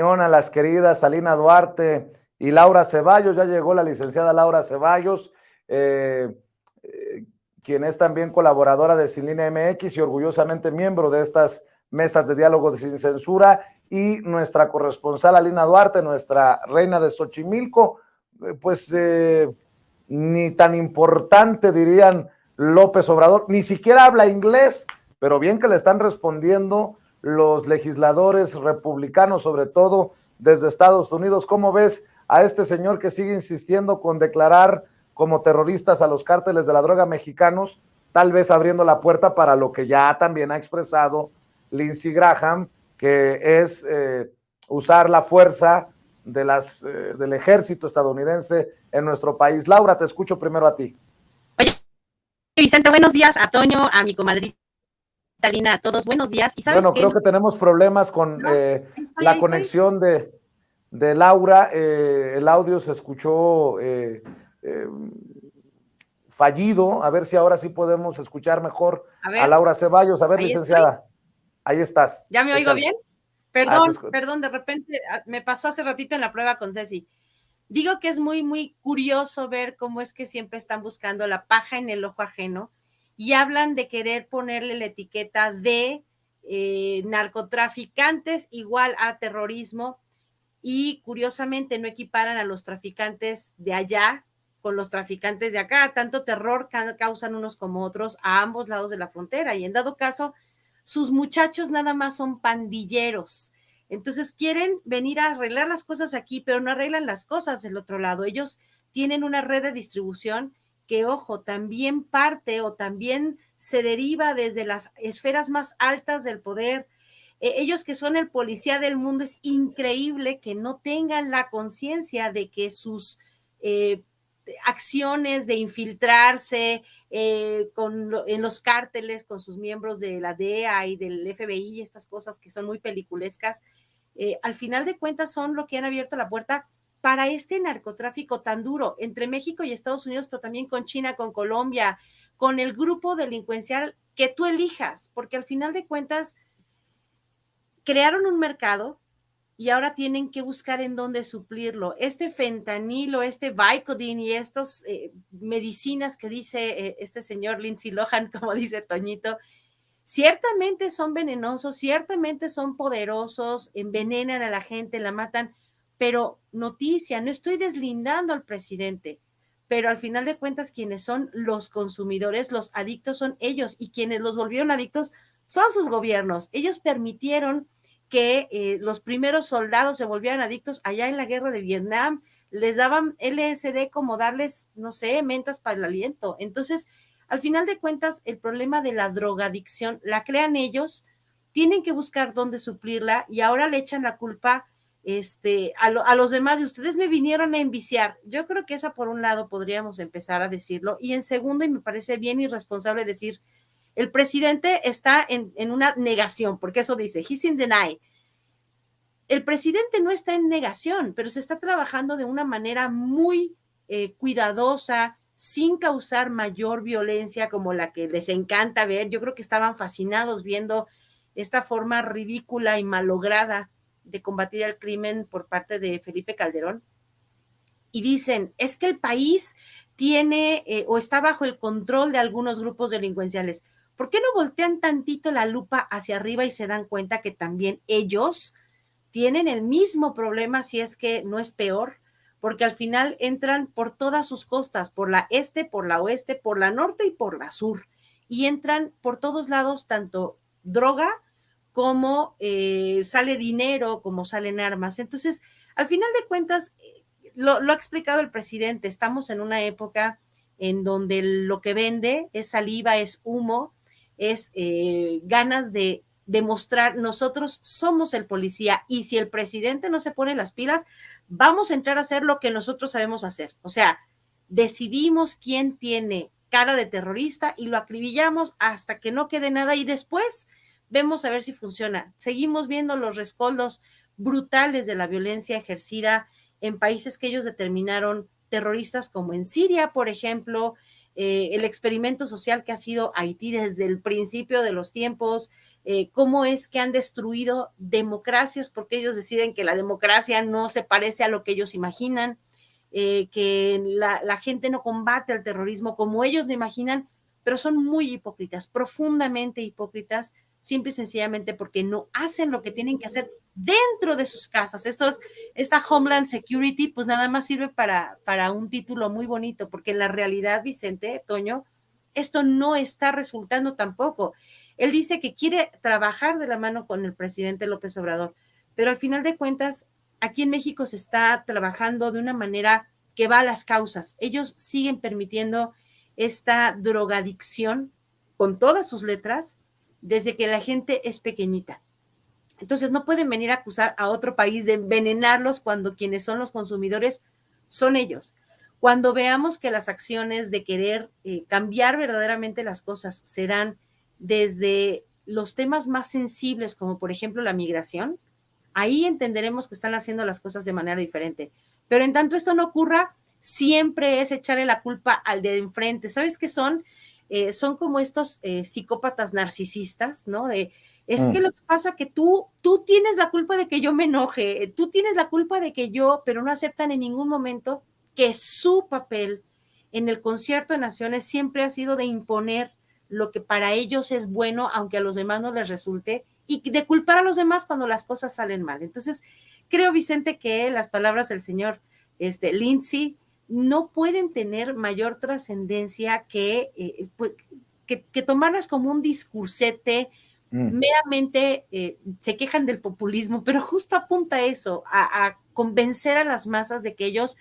A las queridas Alina Duarte y Laura Ceballos. Ya llegó la licenciada Laura Ceballos, quien es también colaboradora de Sin Línea MX y orgullosamente miembro de estas mesas de diálogo sin censura, y nuestra corresponsal Alina Duarte, nuestra reina de Xochimilco, pues ni tan importante, dirían López Obrador, ni siquiera habla inglés, pero bien que le están respondiendo los legisladores republicanos, sobre todo desde Estados Unidos. ¿Cómo ves a este señor que sigue insistiendo con declarar como terroristas a los cárteles de la droga mexicanos, tal vez abriendo la puerta para lo que ya también ha expresado Lindsey Graham, que es usar la fuerza del ejército estadounidense en nuestro país? Laura, te escucho primero a ti. Oye, Vicente, buenos días, a Toño, a mi comadrita Lina, a todos, buenos días. ¿Y sabes Bueno, qué? creo que tenemos problemas con ¿No? la conexión de Laura. El audio se escuchó fallido. A ver si ahora sí podemos escuchar mejor a Laura Ceballos. A ver, licenciada, ahí estás. ¿Ya me oigo bien? Perdón, de repente me pasó hace ratito en la prueba con Ceci. Digo que es muy, muy curioso ver cómo es que siempre están buscando la paja en el ojo ajeno y hablan de querer ponerle la etiqueta de narcotraficantes igual a terrorismo, y curiosamente no equiparan a los traficantes de allá con los traficantes de acá. Tanto terror causan unos como otros a ambos lados de la frontera, y en dado caso sus muchachos nada más son pandilleros. Entonces quieren venir a arreglar las cosas aquí, pero no arreglan las cosas del otro lado. Ellos tienen una red de distribución que, ojo, también parte o también se deriva desde las esferas más altas del poder. Ellos que son el policía del mundo, es increíble que no tengan la conciencia de que sus acciones de infiltrarse en los cárteles con sus miembros de la DEA y del FBI y estas cosas que son muy peliculescas, al final de cuentas son lo que han abierto la puerta para este narcotráfico tan duro entre México y Estados Unidos, pero también con China, con Colombia, con el grupo delincuencial que tú elijas, porque al final de cuentas crearon un mercado y ahora tienen que buscar en dónde suplirlo. Este fentanilo, este Vicodin y estas medicinas que dice este señor Lindsay Lohan, como dice Toñito, ciertamente son venenosos, ciertamente son poderosos, envenenan a la gente, la matan, pero noticia, no estoy deslindando al presidente, pero al final de cuentas quienes son los consumidores, los adictos son ellos, y quienes los volvieron adictos son sus gobiernos. Ellos permitieron que los primeros soldados se volvieran adictos allá en la guerra de Vietnam, les daban LSD como darles, no sé, mentas para el aliento. Entonces, al final de cuentas, el problema de la drogadicción la crean ellos, tienen que buscar dónde suplirla y ahora le echan la culpa a los demás. Y ustedes me vinieron a enviciar. Yo creo que esa por un lado podríamos empezar a decirlo, y en segundo, y me parece bien irresponsable decir, el presidente está en una negación, porque eso dice, he's in deny. El presidente no está en negación, pero se está trabajando de una manera muy cuidadosa, sin causar mayor violencia como la que les encanta ver. Yo creo que estaban fascinados viendo esta forma ridícula y malograda de combatir el crimen por parte de Felipe Calderón. Y dicen, es que el país tiene o está bajo el control de algunos grupos delincuenciales. ¿Por qué no voltean tantito la lupa hacia arriba y se dan cuenta que también ellos tienen el mismo problema, si es que no es peor? Porque al final entran por todas sus costas, por la este, por la oeste, por la norte y por la sur, y entran por todos lados, tanto droga como sale dinero, como salen armas. Entonces, al final de cuentas, lo ha explicado el presidente, estamos en una época en donde lo que vende es saliva, es humo, es ganas de demostrar, nosotros somos el policía, y si el presidente no se pone las pilas, vamos a entrar a hacer lo que nosotros sabemos hacer. O sea, decidimos quién tiene cara de terrorista y lo acribillamos hasta que no quede nada, y después vemos a ver si funciona. Seguimos viendo los rescoldos brutales de la violencia ejercida en países que ellos determinaron terroristas, como en Siria, por ejemplo, el experimento social que ha sido Haití desde el principio de los tiempos, cómo es que han destruido democracias, porque ellos deciden que la democracia no se parece a lo que ellos imaginan, que la gente no combate al terrorismo como ellos lo imaginan, pero son muy hipócritas, profundamente hipócritas, simple y sencillamente porque no hacen lo que tienen que hacer dentro de sus casas. Esta Homeland Security, pues nada más sirve para un título muy bonito, porque en la realidad, Vicente, Toño, esto no está resultando tampoco. Él dice que quiere trabajar de la mano con el presidente López Obrador, pero al final de cuentas, aquí en México se está trabajando de una manera que va a las causas. Ellos siguen permitiendo esta drogadicción con todas sus letras desde que la gente es pequeñita. Entonces no pueden venir a acusar a otro país de envenenarlos cuando quienes son los consumidores son ellos. Cuando veamos que las acciones de querer cambiar verdaderamente las cosas se dan desde los temas más sensibles, como por ejemplo la migración, ahí entenderemos que están haciendo las cosas de manera diferente. Pero en tanto esto no ocurra, siempre es echarle la culpa al de enfrente. ¿Sabes qué son? Son como estos psicópatas narcisistas, ¿no? Es que lo que pasa que tú tienes la culpa de que yo me enoje, tú tienes la culpa de que yo, pero no aceptan en ningún momento que su papel en el concierto de naciones siempre ha sido de imponer lo que para ellos es bueno, aunque a los demás no les resulte, y de culpar a los demás cuando las cosas salen mal. Entonces, creo, Vicente, que las palabras del señor Lindsay no pueden tener mayor trascendencia que tomarlas como un discursete meramente se quejan del populismo, pero justo apunta a eso, a convencer a las masas de que ellos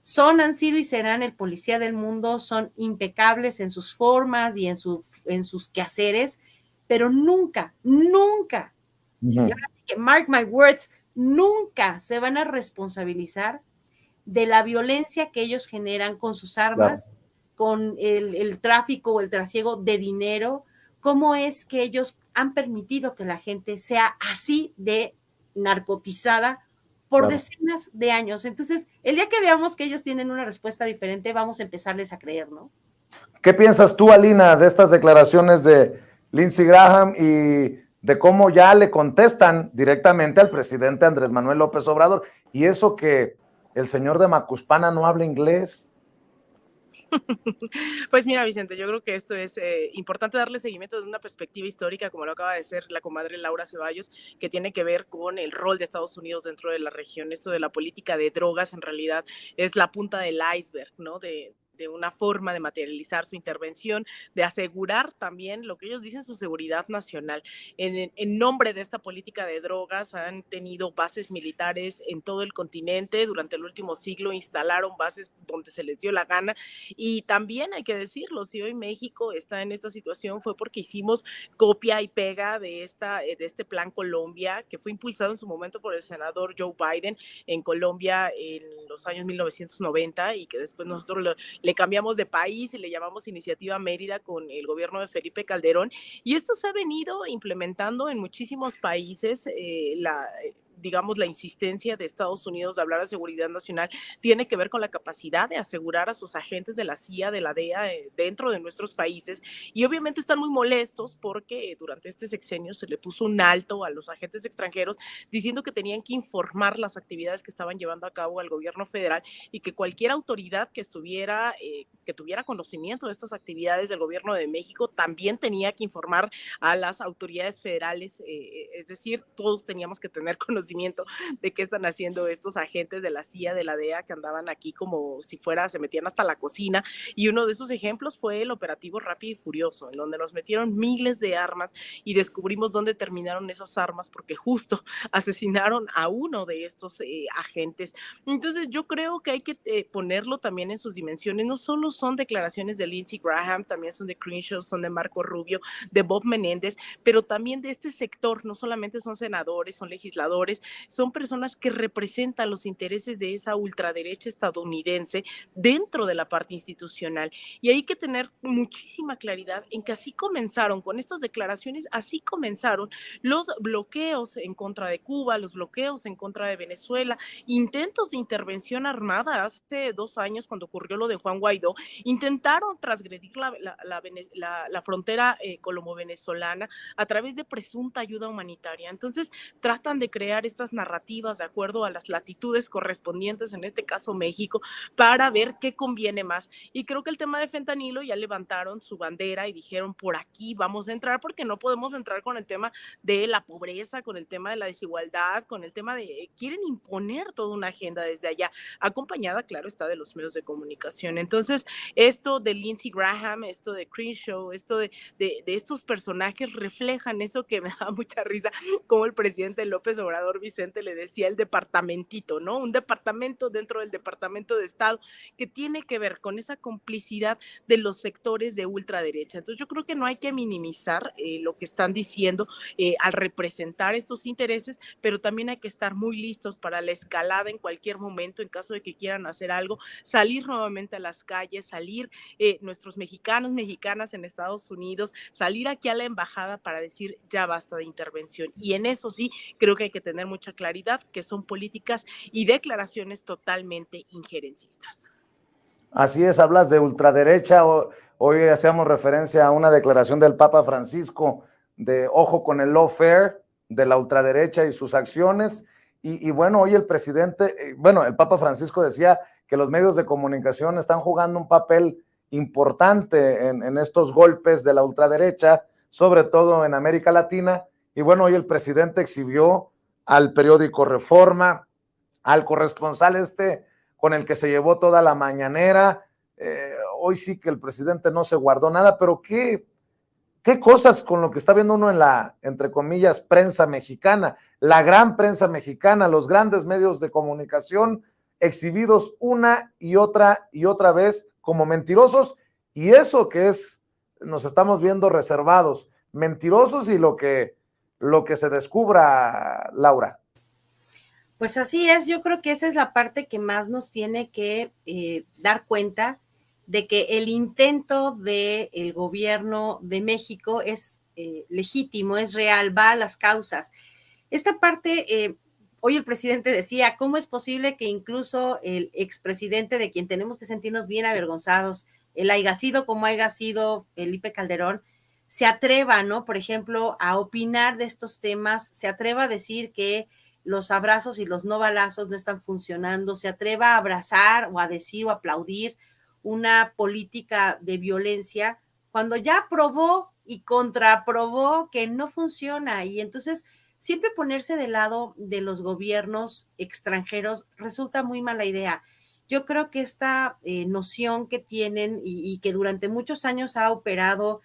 son, han sido y serán el policía del mundo, son impecables en sus formas y en sus quehaceres, pero nunca, nunca, y ahora sí que mark my words, nunca se van a responsabilizar de la violencia que ellos generan con sus armas, claro, con el tráfico o el trasiego de dinero, cómo es que ellos han permitido que la gente sea así de narcotizada por claro, decenas de años. Entonces, el día que veamos que ellos tienen una respuesta diferente, vamos a empezarles a creer, ¿no? ¿Qué piensas tú, Alina, de estas declaraciones de Lindsey Graham y de cómo ya le contestan directamente al presidente Andrés Manuel López Obrador? Y eso que el señor de Macuspana no habla inglés. Pues mira, Vicente, yo creo que esto es importante darle seguimiento de una perspectiva histórica, como lo acaba de hacer la comadre Laura Ceballos, que tiene que ver con el rol de Estados Unidos dentro de la región. Esto de la política de drogas en realidad es la punta del iceberg, ¿no? De una forma de materializar su intervención, de asegurar también lo que ellos dicen, su seguridad nacional. En nombre de esta política de drogas han tenido bases militares en todo el continente. Durante el último siglo instalaron bases donde se les dio la gana, y también hay que decirlo, si hoy México está en esta situación fue porque hicimos copia y pega de este Plan Colombia, que fue impulsado en su momento por el senador Joe Biden en Colombia en los años 1990, y que después nosotros le cambiamos de país y le llamamos Iniciativa Mérida con el gobierno de Felipe Calderón, y esto se ha venido implementando en muchísimos países. Digamos, la insistencia de Estados Unidos de hablar de seguridad nacional tiene que ver con la capacidad de asegurar a sus agentes de la CIA, de la DEA, dentro de nuestros países, y obviamente están muy molestos porque durante este sexenio se le puso un alto a los agentes extranjeros diciendo que tenían que informar las actividades que estaban llevando a cabo al gobierno federal, y que cualquier autoridad que tuviera conocimiento de estas actividades del gobierno de México también tenía que informar a las autoridades federales, es decir, todos teníamos que tener conocimiento de qué están haciendo estos agentes de la CIA, de la DEA, que andaban aquí como si se metían hasta la cocina. Y uno de esos ejemplos fue el operativo Rápido y Furioso, en donde nos metieron miles de armas y descubrimos dónde terminaron esas armas, porque justo asesinaron a uno de estos agentes. Entonces yo creo que hay que ponerlo también en sus dimensiones. No solo son declaraciones de Lindsey Graham, también son de Crenshaw, son de Marco Rubio, de Bob Menéndez, pero también de este sector. No solamente son senadores, son legisladores, elecciones, son personas que representan los intereses de esa ultraderecha estadounidense dentro de la parte institucional. Y hay que tener muchísima claridad en que así comenzaron, con estas declaraciones, así comenzaron los bloqueos en contra de Cuba, los bloqueos en contra de Venezuela, intentos de intervención armada hace 2 años cuando ocurrió lo de Juan Guaidó, intentaron transgredir la frontera colombo-venezolana a través de presunta ayuda humanitaria. Entonces tratan de crear estas narrativas de acuerdo a las latitudes correspondientes, en este caso México, para ver qué conviene más. Y creo que el tema de fentanilo ya levantaron su bandera y dijeron, por aquí vamos a entrar, porque no podemos entrar con el tema de la pobreza, con el tema de la desigualdad, con el tema de, quieren imponer toda una agenda desde allá, acompañada, claro, está de los medios de comunicación. Entonces, esto de Lindsey Graham, esto de Crenshaw, esto de estos personajes reflejan eso que me da mucha risa, como el presidente López Obrador Vicente le decía el departamentito, ¿no? Un departamento dentro del Departamento de Estado que tiene que ver con esa complicidad de los sectores de ultraderecha. Entonces, yo creo que no hay que minimizar lo que están diciendo al representar estos intereses, pero también hay que estar muy listos para la escalada en cualquier momento, en caso de que quieran hacer algo, salir nuevamente a las calles, salir nuestros mexicanos, mexicanas en Estados Unidos, salir aquí a la embajada para decir ya basta de intervención. Y en eso sí, creo que hay que tener mucha claridad, que son políticas y declaraciones totalmente injerencistas. Así es, hablas de ultraderecha. Hoy hacíamos referencia a una declaración del Papa Francisco de ojo con el lawfare de la ultraderecha y sus acciones. Y bueno, hoy el presidente, el Papa Francisco decía que los medios de comunicación están jugando un papel importante en estos golpes de la ultraderecha, sobre todo en América Latina. Y bueno, hoy el presidente exhibió al periódico Reforma, al corresponsal con el que se llevó toda la mañanera. Hoy sí que el presidente no se guardó nada, pero qué cosas con lo que está viendo uno en la, entre comillas, prensa mexicana, la gran prensa mexicana, los grandes medios de comunicación exhibidos una y otra vez como mentirosos, y eso que nos estamos viendo reservados, mentirosos, y lo que se descubra, Laura. Pues así es, yo creo que esa es la parte que más nos tiene que dar cuenta de que el intento del gobierno de México es legítimo, es real, va a las causas. Esta parte, hoy el presidente decía, ¿cómo es posible que incluso el expresidente, de quien tenemos que sentirnos bien avergonzados, el haya sido como haya sido Felipe Calderón, se atreva, ¿no? Por ejemplo, a opinar de estos temas, se atreva a decir que los abrazos y los no balazos no están funcionando, se atreva a abrazar o a decir o aplaudir una política de violencia cuando ya probó y contraprobó que no funciona. Y entonces siempre ponerse del lado de los gobiernos extranjeros resulta muy mala idea. Yo creo que esta noción que tienen y que durante muchos años ha operado,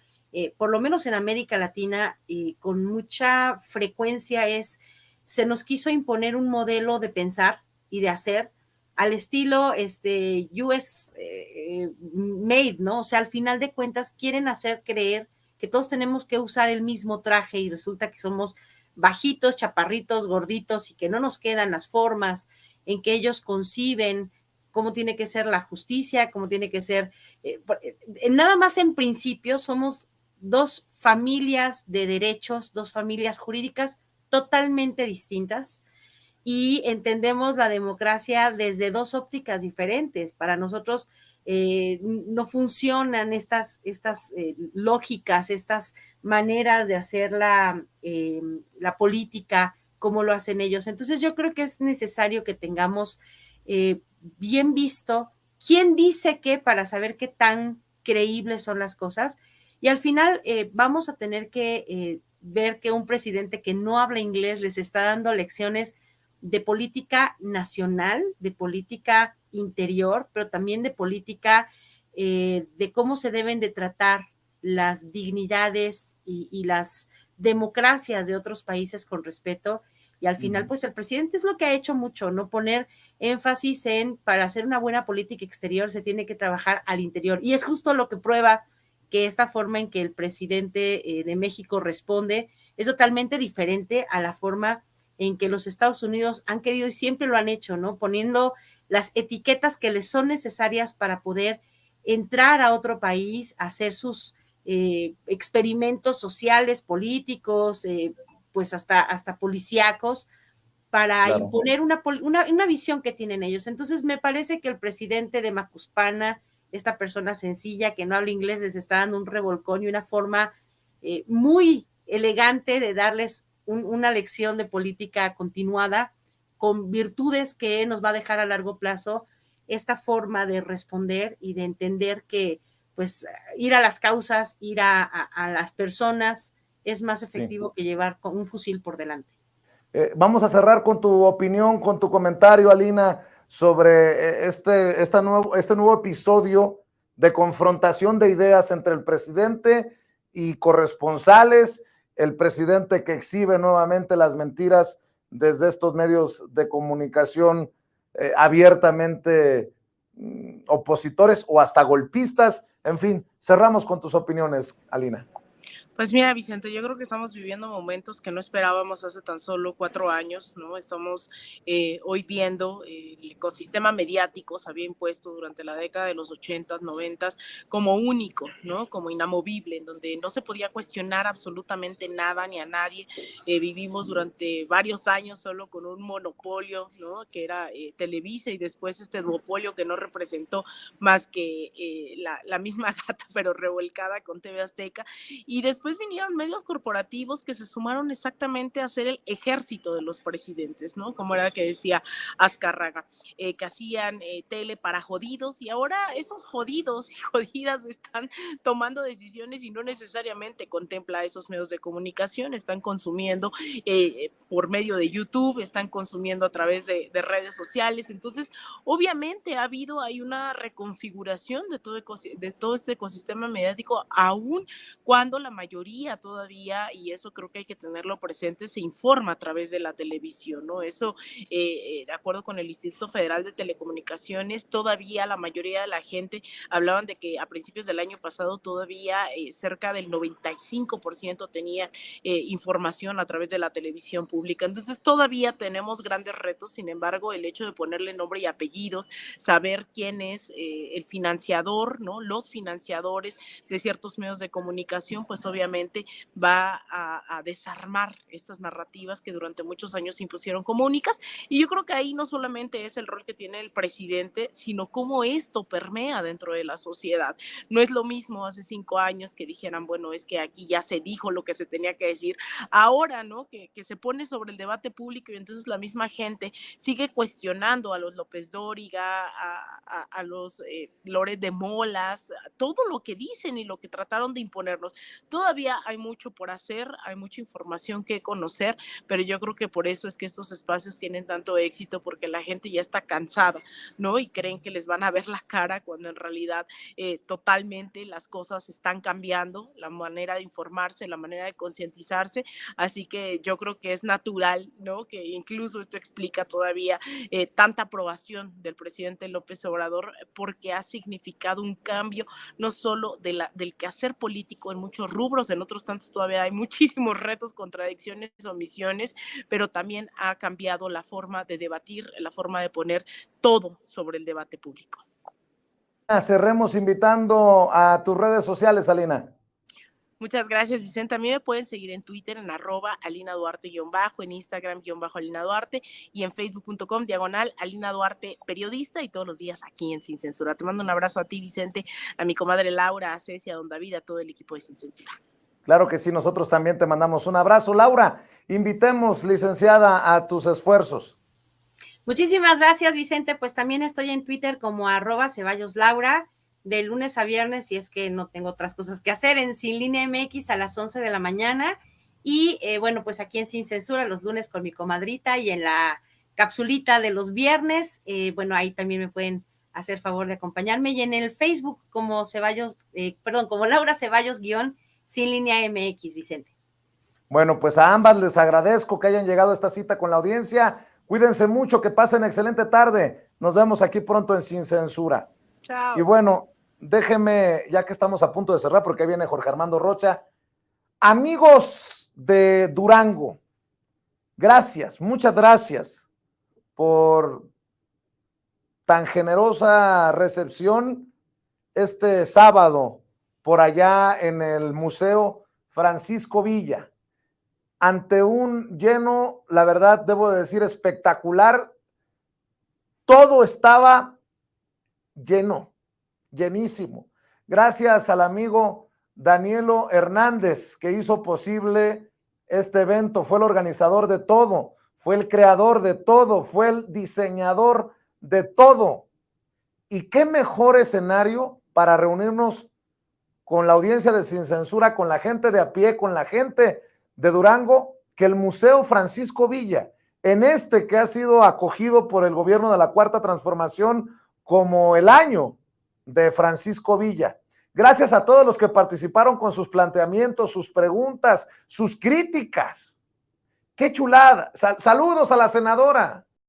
por lo menos en América Latina, con mucha frecuencia, se nos quiso imponer un modelo de pensar y de hacer al estilo US made, ¿no? O sea, al final de cuentas quieren hacer creer que todos tenemos que usar el mismo traje y resulta que somos bajitos, chaparritos, gorditos y que no nos quedan las formas en que ellos conciben cómo tiene que ser la justicia, cómo tiene que ser, nada más en principio somos dos familias de derechos, dos familias jurídicas totalmente distintas y entendemos la democracia desde dos ópticas diferentes. Para nosotros no funcionan estas lógicas, estas maneras de hacer la política como lo hacen ellos. Entonces yo creo que es necesario que tengamos bien visto quién dice qué para saber qué tan creíbles son las cosas. Y al final vamos a tener que ver que un presidente que no habla inglés les está dando lecciones de política nacional, de política interior, pero también de política de cómo se deben de tratar las dignidades y las democracias de otros países con respeto. Y al final, pues el presidente es lo que ha hecho mucho, ¿no? Poner énfasis en, para hacer una buena política exterior se tiene que trabajar al interior. Y es justo lo que prueba que esta forma en que el presidente de México responde es totalmente diferente a la forma en que los Estados Unidos han querido y siempre lo han hecho, ¿no? Poniendo las etiquetas que les son necesarias para poder entrar a otro país, hacer sus experimentos sociales, políticos, pues hasta policíacos, para Claro. imponer una visión que tienen ellos. Entonces, me parece que el presidente de Macuspana, esta persona sencilla que no habla inglés, les está dando un revolcón y una forma muy elegante de darles una lección de política continuada, con virtudes que nos va a dejar a largo plazo esta forma de responder y de entender que pues ir a las causas, ir a las personas es más efectivo que llevar con un fusil por delante. Vamos a cerrar con tu opinión, con tu comentario, Alina, sobre este nuevo episodio de confrontación de ideas entre el presidente y corresponsales, el presidente que exhibe nuevamente las mentiras desde estos medios de comunicación abiertamente opositores o hasta golpistas. En fin, cerramos con tus opiniones, Alina. Pues mira, Vicente, yo creo que estamos viviendo momentos que no esperábamos hace tan solo 4 años, ¿no? Estamos hoy viendo el ecosistema mediático se había impuesto durante la década de los 80s, 90s como único, ¿no? Como inamovible, en donde no se podía cuestionar absolutamente nada ni a nadie. Vivimos durante varios años solo con un monopolio, ¿no? Que era Televisa, y después este duopolio que no representó más que la misma gata, pero revolcada con TV Azteca. Y después vinieron medios corporativos que se sumaron exactamente a ser el ejército de los presidentes, ¿no? Como era que decía Azcárraga, que hacían tele para jodidos, y ahora esos jodidos y jodidas están tomando decisiones y no necesariamente contempla a esos medios de comunicación, están consumiendo por medio de YouTube, están consumiendo a través de redes sociales. Entonces, obviamente ha habido ahí una reconfiguración de todo este ecosistema mediático, aún cuando la mayoría todavía, y eso creo que hay que tenerlo presente, se informa a través de la televisión, ¿no? Eso, de acuerdo con el Instituto Federal de Telecomunicaciones, todavía la mayoría de la gente hablaban de que a principios del año pasado todavía cerca del 95% tenía información a través de la televisión pública. Entonces todavía tenemos grandes retos. Sin embargo, el hecho de ponerle nombre y apellidos, saber quién es el financiador, ¿no? Los financiadores de ciertos medios de comunicación, pues obviamente va a desarmar estas narrativas que durante muchos años se impusieron como únicas. Y yo creo que ahí no solamente es el rol que tiene el presidente, sino cómo esto permea dentro de la sociedad. No es lo mismo hace 5 años que dijeran, bueno, es que aquí ya se dijo lo que se tenía que decir. Ahora, ¿no? Que se pone sobre el debate público, y entonces la misma gente sigue cuestionando a los López Dóriga, a los Loret de Molas, todo lo que dicen y lo que trataron de imponernos. Todavía hay mucho por hacer, hay mucha información que conocer, pero yo creo que por eso es que estos espacios tienen tanto éxito, porque la gente ya está cansada, ¿no? Y creen que les van a ver la cara, cuando en realidad totalmente las cosas están cambiando, la manera de informarse, la manera de concientizarse. Así que yo creo que es natural, ¿no? Que incluso esto explica todavía tanta aprobación del presidente López Obrador, porque ha significado un cambio no solo del quehacer político en muchos rubros, en otros tantos todavía hay muchísimos retos, contradicciones, omisiones, pero también ha cambiado la forma de debatir, la forma de poner todo sobre el debate público. Cerremos invitando a tus redes sociales, Alina. Muchas gracias, Vicente. A mí me pueden seguir en Twitter en @AlinaDuarte_, en Instagram _Alina Duarte, y en Facebook.com/Alina Duarte periodista, y todos los días aquí en Sin Censura. Te mando un abrazo a ti, Vicente, a mi comadre Laura, a Ceci, a don David, a todo el equipo de Sin Censura. Claro que sí, nosotros también te mandamos un abrazo. Laura, invitemos, licenciada, a tus esfuerzos. Muchísimas gracias, Vicente. Pues también estoy en Twitter como @CeballosLaura, de lunes a viernes, si es que no tengo otras cosas que hacer, en Sin Línea MX a las 11 de la mañana. Y bueno, pues aquí en Sin Censura los lunes con mi comadrita, y en la capsulita de los viernes, bueno, ahí también me pueden hacer favor de acompañarme. Y en el Facebook como Ceballos, como Laura Ceballos Sin Línea MX, Vicente. Bueno, pues a ambas les agradezco que hayan llegado a esta cita con la audiencia. Cuídense mucho, que pasen excelente tarde. Nos vemos aquí pronto en Sin Censura. Chao. Y bueno, déjenme, ya que estamos a punto de cerrar, porque ahí viene Jorge Armando Rocha. Amigos de Durango, Gracias, muchas gracias por tan generosa recepción este sábado por allá en el Museo Francisco Villa. Ante un lleno, la verdad, debo decir, espectacular. Todo estaba lleno, llenísimo. Gracias al amigo Danielo Hernández, que hizo posible este evento. Fue el organizador de todo, fue el creador de todo, fue el diseñador de todo. Y qué mejor escenario para reunirnos con la audiencia de Sin Censura, con la gente de a pie, con la gente de Durango, que el Museo Francisco Villa, en este que ha sido acogido por el gobierno de la Cuarta Transformación como el año de Francisco Villa. Gracias a todos los que participaron con sus planteamientos, sus preguntas, sus críticas. ¡Qué chulada! Saludos a la senadora.